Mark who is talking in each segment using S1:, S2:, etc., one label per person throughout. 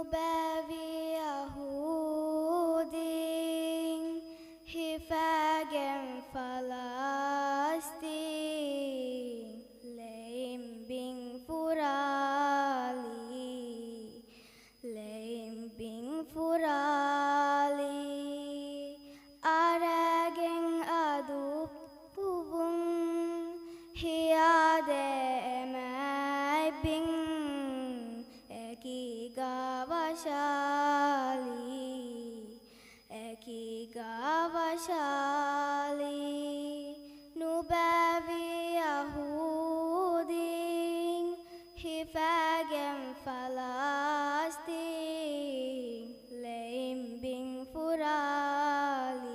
S1: Nubavi Yahudin Hifagen Falastin Leim Bing Furali Aragen Adu Puvung Hiade Emai Bing Eki Gavashali Nubavi Yahudin Hifagen Falastin Leim Bing Furali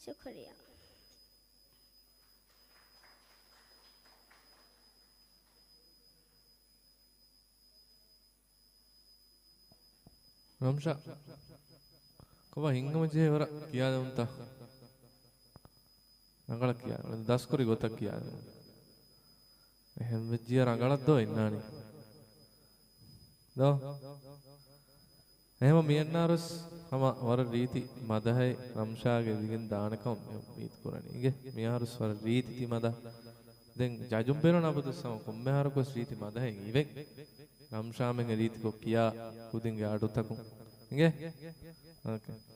S1: शुक्रिया
S2: रमशा कवा हिंग मुझे वरा किया दे उनता रंगला किया 10 कोरी गोता किया එහෙම විදිය රඟලක් දෝ ඉන්නානේ දෝ එහෙම මියන්නාරස් හම වර රීති මදහයි රම්ෂාගේ දිගෙන් දානකම් මීත් කරන්නේ ඉගේ මියාරස් වර රීති ති මද දැන් ජජුම් පෙරන අපදසම කොම්මහරකෝ රීති මදහයි ඉවෙක් රම්ෂාමෙන් රීති කො කියා කුදින්ගේ ආඩුතකු ඉගේ ඕකේ